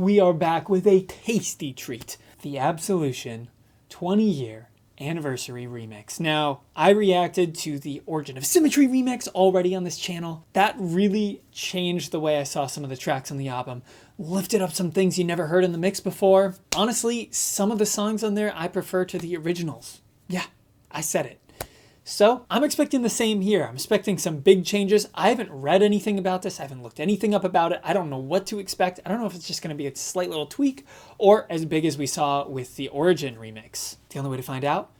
we are back with a tasty treat. The Absolution 20-year anniversary remix. Now, I reacted to the Origin of Symmetry remix already on this channel. That really changed the way I saw some of the tracks on the album. Lifted up some things you never heard in the mix before. Honestly, some of the songs on there I prefer to the originals. Yeah, I said it. So I'm expecting the same here. I'm expecting some big changes. I haven't read anything about this. I haven't looked anything up about it. I don't know what to expect. I don't know if it's just going to be a slight little tweak or as big as we saw with the Origin remix. The only way to find out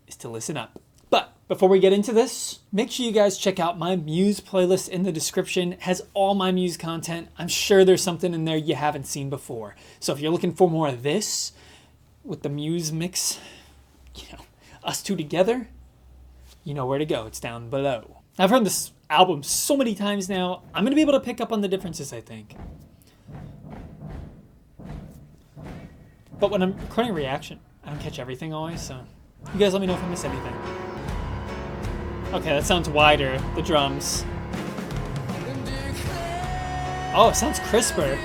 is to listen up. But before we get into this, make sure you guys check out my Muse playlist in the description. It has all my Muse content. I'm sure there's something in there you haven't seen before. So if you're looking for more of this with the Muse mix, us two together, you know where to go. It's down below. I've heard this album so many times now. I'm going to be able to pick up on the differences, I think. But when I'm recording a reaction, I don't catch everything always, so you guys let me know if I miss anything. Okay, that sounds wider, the drums. Oh, it sounds crisper.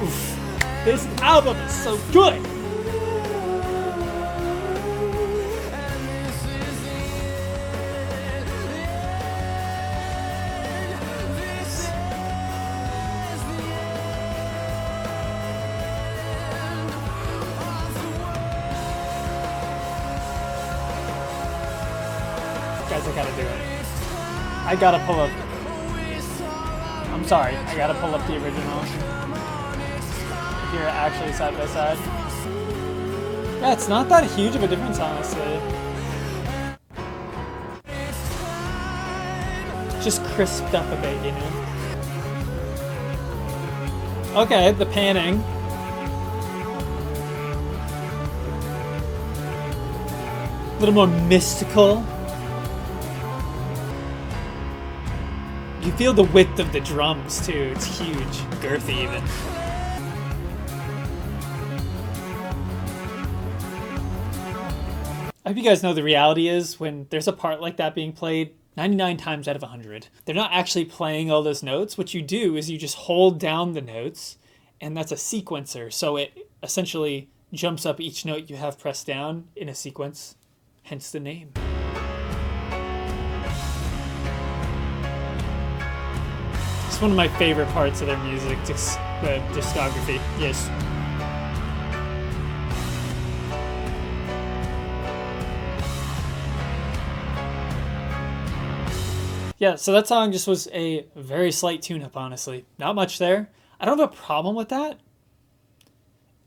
Oof. This album is so good! Guys, I gotta do it. I gotta pull up. I'm sorry, I gotta pull up the original. Here actually side by side. Yeah, it's not that huge of a difference, honestly. Just crisped up a bit, you know? Okay, the panning. A little more mystical. You feel the width of the drums too, it's huge, girthy even. I hope you guys know the reality is when there's a part like that being played, 99 times out of 100, they're not actually playing all those notes. What you do is you just hold down the notes, and that's a sequencer. So it essentially jumps up each note you have pressed down in a sequence, hence the name. It's one of my favorite parts of their music, the discography. Yes. Yeah, so that song just was a very slight tune-up, honestly. Not much there. I don't have a problem with that,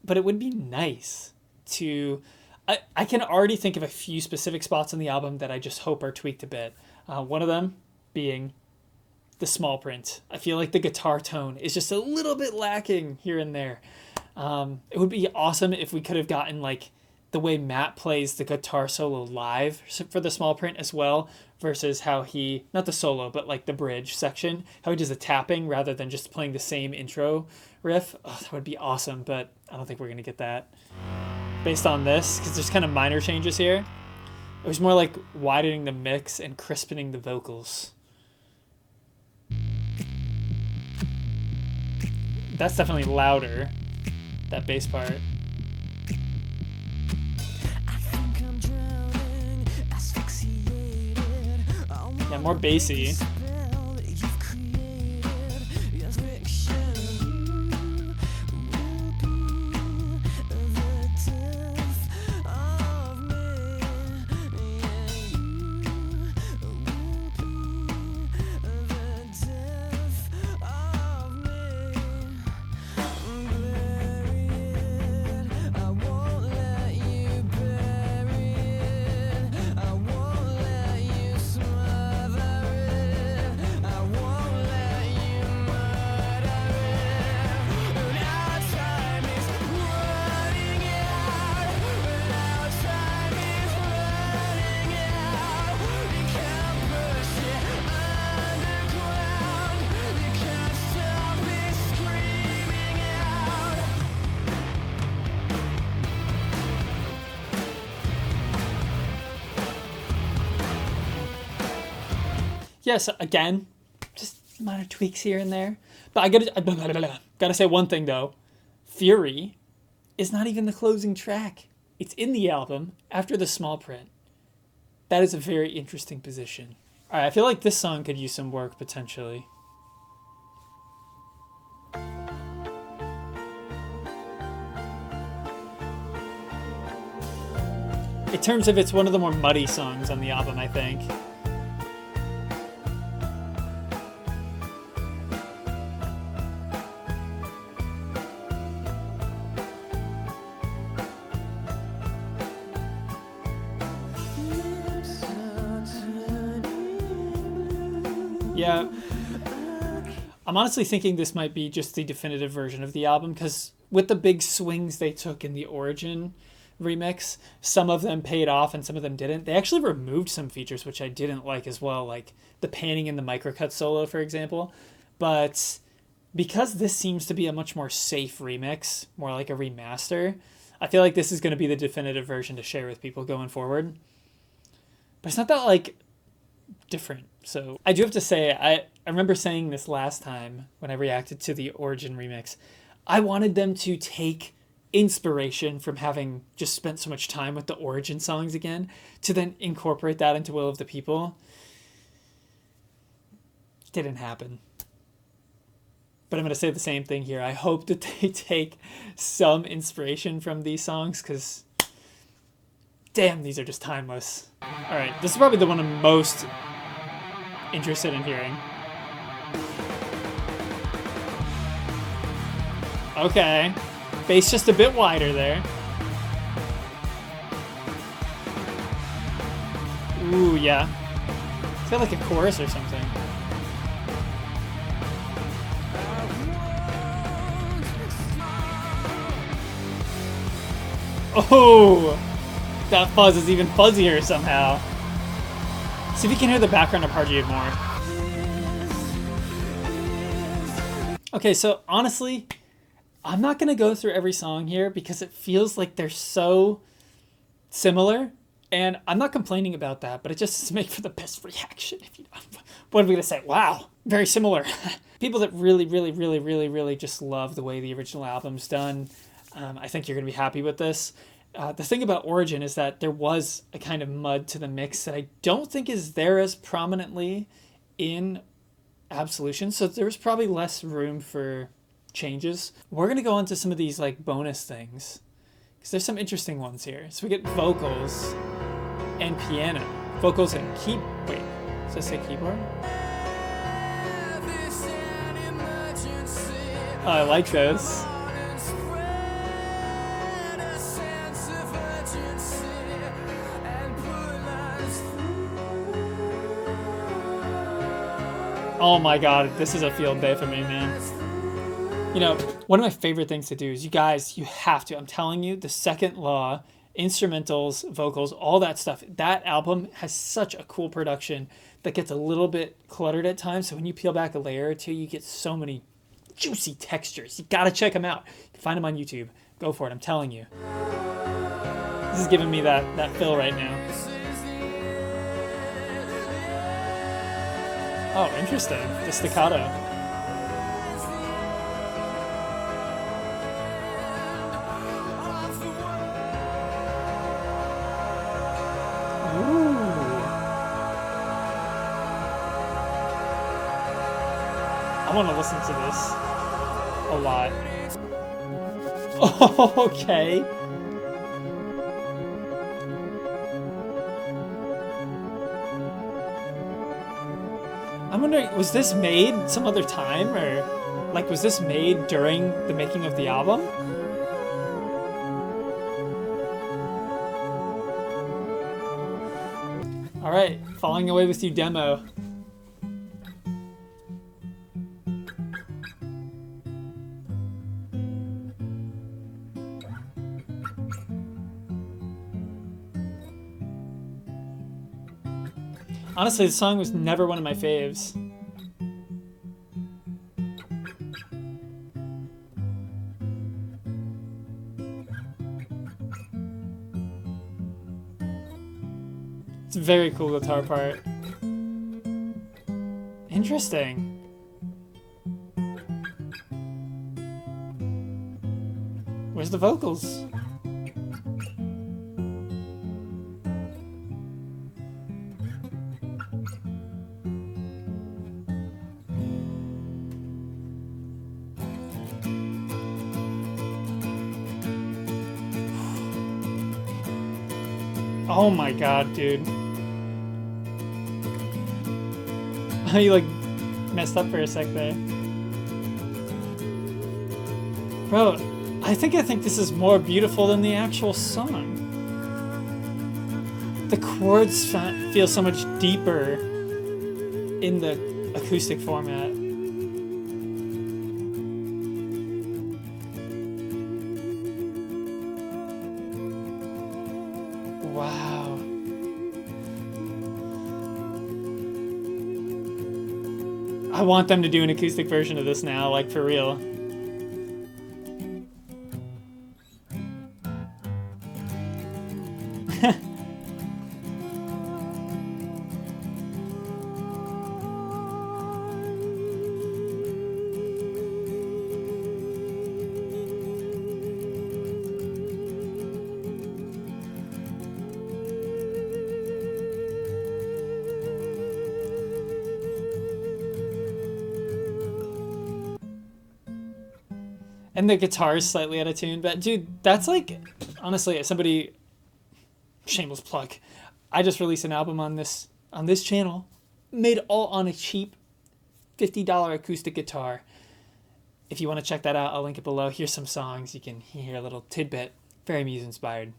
but it would be nice to... I can already think of a few specific spots on the album that I just hope are tweaked a bit. One of them being the small print. I feel like the guitar tone is just a little bit lacking here and there. It would be awesome if we could have gotten like the way Matt plays the guitar solo live for the small print as well, versus how he, not the solo, but like the bridge section, how he does the tapping rather than just playing the same intro riff. Oh, that would be awesome, but I don't think we're going to get that based on this, because there's kind of minor changes here. It was more like widening the mix and crispening the vocals. That's definitely louder, that bass part. Yeah, more bassy. Yes, again, just minor tweaks here and there. But I gotta say one thing though. Fury is not even the closing track. It's in the album after the small print. That is a very interesting position. All right, I feel like this song could use some work potentially. In terms of it's one of the more muddy songs on the album, I think. Yeah. I'm honestly thinking this might be just the definitive version of the album, because with the big swings they took in the Origin remix, some of them paid off and some of them didn't. They actually removed some features which I didn't like as well, like the panning and the microcut solo, for example. But because this seems to be a much more safe remix, more like a remaster, I feel like this is going to be the definitive version to share with people going forward. But it's not that like different. So I do have to say, I remember saying this last time when I reacted to the Origin remix. I wanted them to take inspiration from having just spent so much time with the Origin songs again to then incorporate that into Will of the People. Didn't happen. But I'm going to say the same thing here. I hope that they take some inspiration from these songs, because damn, these are just timeless. All right, this is probably the one I'm most interested in hearing. Okay. Bass just a bit wider there. Ooh, yeah. It's got like a chorus or something. Oh! That fuzz is even fuzzier somehow. See if you can hear the background arpeggio more. Okay, so honestly, I'm not going to go through every song here because it feels like they're so similar, and I'm not complaining about that, but it just doesn't make for the best reaction. If you know. What are we going to say? Wow, very similar. People that really just love the way the original album's done, I think you're going to be happy with this. The thing about Origin is that there was a kind of mud to the mix that I don't think is there as prominently in Absolution, so there's probably less room for changes. We're going to go on to some of these like bonus things, because there's some interesting ones here. So we get vocals and piano. Vocals and wait, does that say keyboard? Oh, I like those. Oh my god, this is a field day for me, man. You know, one of my favorite things to do is, you guys, you have to, I'm telling you, the second law, instrumentals, vocals, all that stuff, that album has such a cool production that gets a little bit cluttered at times. So when you peel back a layer or two, you get so many juicy textures. You gotta check them out. You can find them on YouTube. Go for it, I'm telling you. This is giving me that feel right now. Oh, interesting. The staccato. Ooh. I want to listen to this a lot. Oh, okay. I'm wondering, was this made some other time, or like was this made during the making of the album? All right, Falling Away With You demo. Honestly, the song was never one of my faves. It's a very cool guitar part. Interesting. Where's the vocals? Oh my god, dude. You like messed up for a sec there. Bro, I think this is more beautiful than the actual song. The chords feel so much deeper in the acoustic format. Wow. I want them to do an acoustic version of this now, like for real. And the guitar is slightly out of tune, but dude, that's like, honestly, as somebody, shameless plug, I just released an album on this channel, made all on a cheap $50 acoustic guitar. If you want to check that out, I'll link it below. Here's some songs. You can hear a little tidbit. Very Muse inspired.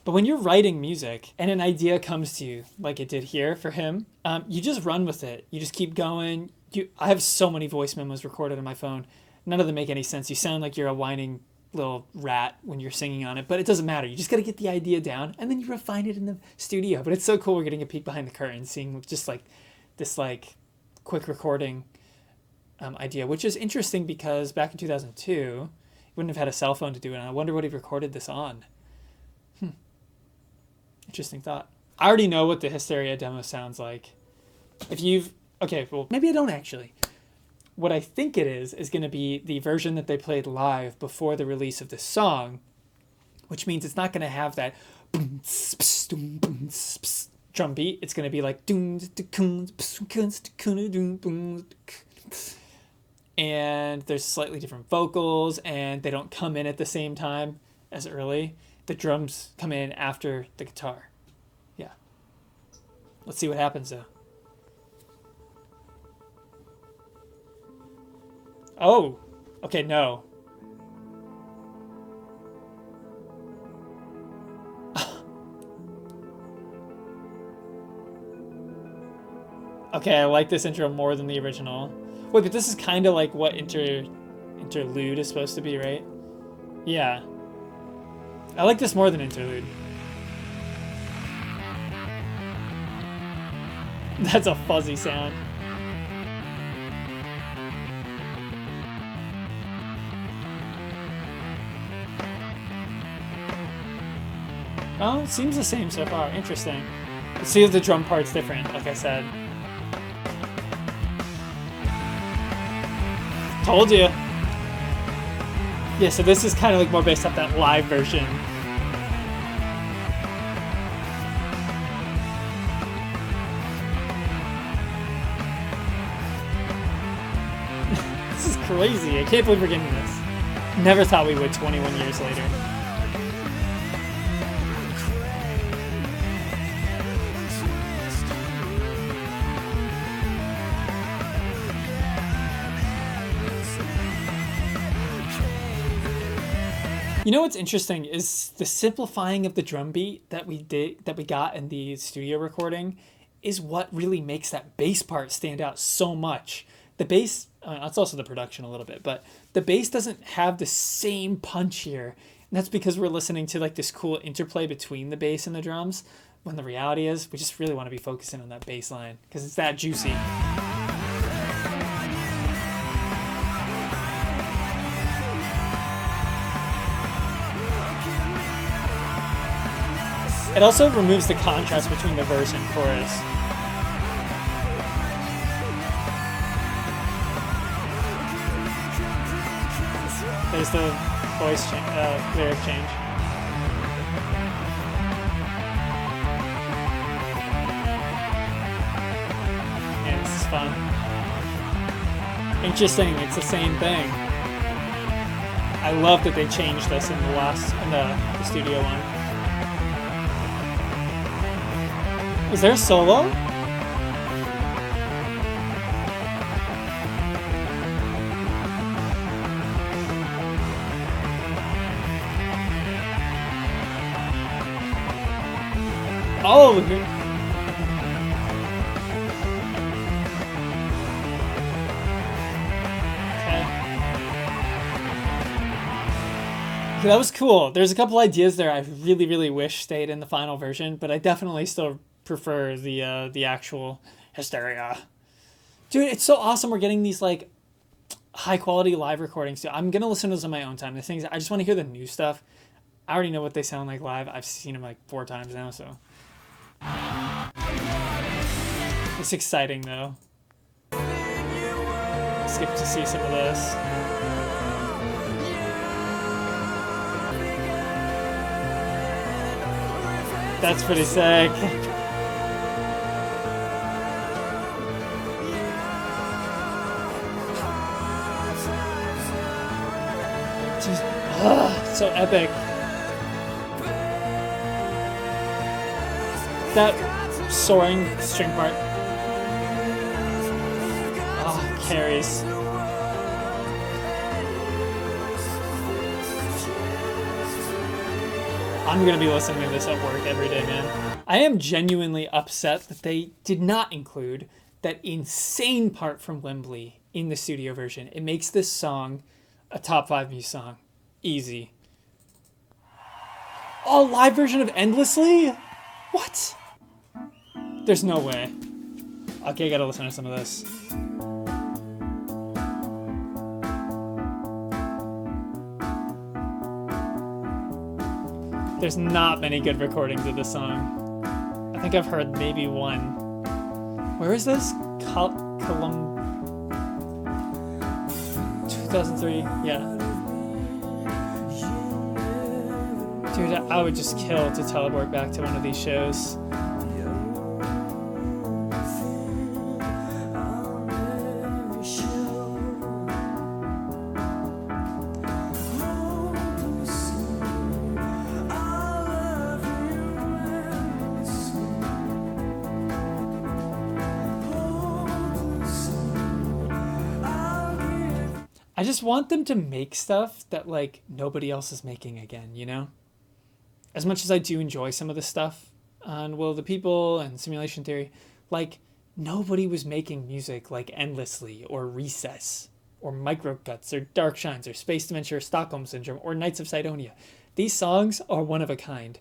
But when you're writing music and an idea comes to you, like it did here for him, you just run with it. You just keep going. I have so many voice memos recorded on my phone. None of them make any sense. You sound like you're a whining little rat when you're singing on it, but it doesn't matter. You just got to get the idea down and then you refine it in the studio. But it's so cool. We're getting a peek behind the curtain, seeing just like this like quick recording idea, which is interesting because back in 2002, he wouldn't have had a cell phone to do it. And I wonder what he recorded this on. Interesting thought. I already know what the Hysteria demo sounds like. Okay, well, maybe I don't actually. What I think it is going to be the version that they played live before the release of this song, which means it's not going to have that drum beat. It's going to be like, and there's slightly different vocals, and they don't come in at the same time as early. The drums come in after the guitar. Yeah. Let's see what happens though. Oh, okay, no. Okay, I like this intro more than the original. Wait, but this is kind of like what interlude is supposed to be, right? Yeah. I like this more than interlude. That's a fuzzy sound. Oh, it seems the same so far. Interesting. Let's see if the drum part's different, like I said. Told you. Yeah, so this is kind of like more based off that live version. This is crazy. I can't believe we're getting this. Never thought we would 21 years later. You know what's interesting is the simplifying of the drum beat that we got in the studio recording is what really makes that bass part stand out so much. The bass It's also the production a little bit, but the bass doesn't have the same punch here. And that's because we're listening to like this cool interplay between the bass and the drums, when the reality is we just really want to be focusing on that bass line because it's that juicy. It also removes the contrast between the verse and chorus. There's the voice lyric change. Yeah, this is fun. Interesting, it's the same thing. I love that they changed this in the studio one. Is there a solo? Oh, okay. That was cool. There's a couple ideas there I really, really wish stayed in the final version, but I definitely still prefer the actual Hysteria. Dude, it's so awesome we're getting these like high quality live recordings too. I'm gonna listen to those on my own time. The things I just want to hear the new stuff. I already know what they sound like live. I've seen them like 4 times now, so it's exciting though. Skip to see some of this. That's pretty sick. Just, so epic. That soaring string part. Oh, carries. I'm going to be listening to this at work every day, man. I am genuinely upset that they did not include that insane part from Wembley in the studio version. It makes this song a top 5 Muse song. Easy. Oh, live version of Endlessly? What? There's no way. Okay, I gotta listen to some of this. There's not many good recordings of this song. I think I've heard maybe one. Where is this? Colum 2003? Yeah. Dude, I would just kill to teleport back to one of these shows. I just want them to make stuff that like nobody else is making again, you know? As much as I do enjoy some of the stuff on Will of the People and Simulation Theory, like nobody was making music like Endlessly or Recess or Microcuts or Dark Shines or Space Dementia or Stockholm Syndrome or Knights of Sidonia. These songs are one of a kind.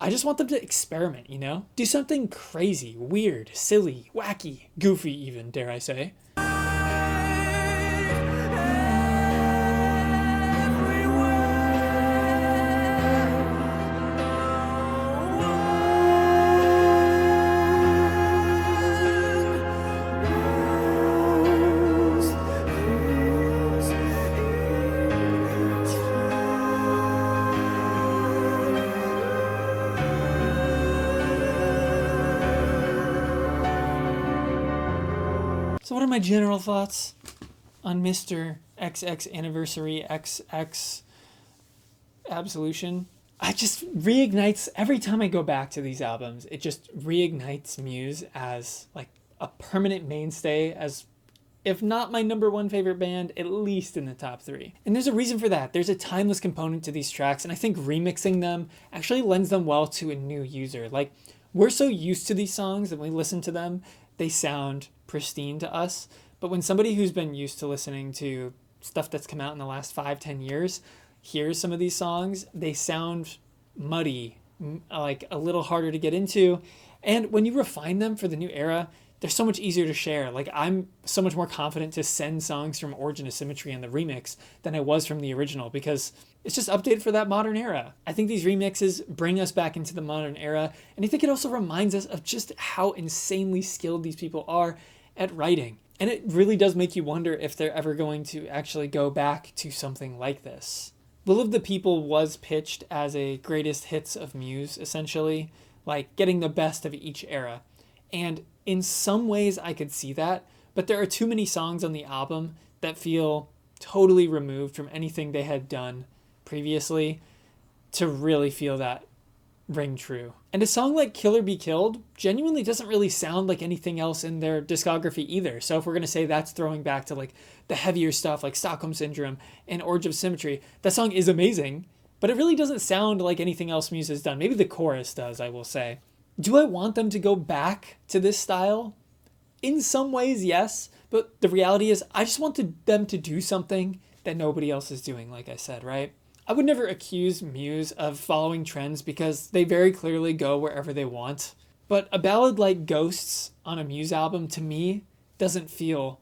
I just want them to experiment, you know? Do something crazy, weird, silly, wacky, goofy even, dare I say. So what are my general thoughts on Mr. XX Anniversary XX Absolution? I just reignites, every time I go back to these albums, it just reignites Muse as like a permanent mainstay, as if not my #1 favorite band, at least in the top 3. And there's a reason for that. There's a timeless component to these tracks, and I think remixing them actually lends them well to a new user. Like, we're so used to these songs that when we listen to them, they sound pristine to us. But when somebody who's been used to listening to stuff that's come out in the last 5-10 years hears some of these songs, they sound muddy, like a little harder to get into. And when you refine them for the new era, they're so much easier to share. Like, I'm so much more confident to send songs from Origin of Symmetry and the remix than I was from the original, because it's just updated for that modern era. I think these remixes bring us back into the modern era, and I think it also reminds us of just how insanely skilled these people are at writing. And it really does make you wonder if they're ever going to actually go back to something like this. Will of the People was pitched as a greatest hits of Muse, essentially, like getting the best of each era. And in some ways I could see that, but there are too many songs on the album that feel totally removed from anything they had done previously to really feel that ring true. And a song like Killer Be Killed genuinely doesn't really sound like anything else in their discography either. So if we're going to say that's throwing back to like the heavier stuff like Stockholm Syndrome and Origin of Symmetry, that song is amazing, but it really doesn't sound like anything else Muse has done. Maybe the chorus does, I will say. Do I want them to go back to this style? In some ways, yes, but the reality is I just wanted them to do something that nobody else is doing, like I said, right? I would never accuse Muse of following trends because they very clearly go wherever they want. But a ballad like Ghosts on a Muse album, to me, doesn't feel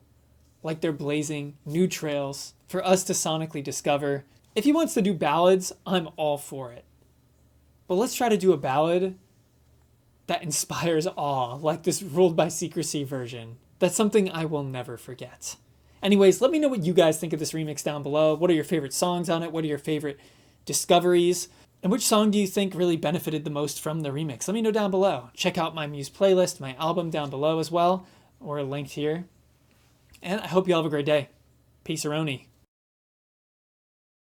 like they're blazing new trails for us to sonically discover. If he wants to do ballads, I'm all for it. But let's try to do a ballad that inspires awe, like this Ruled by Secrecy version. That's something I will never forget. Anyways, let me know what you guys think of this remix down below. What are your favorite songs on it? What are your favorite discoveries? And which song do you think really benefited the most from the remix? Let me know down below. Check out my Muse playlist, my album down below as well, or linked here. And I hope you all have a great day. Peace-a-roni.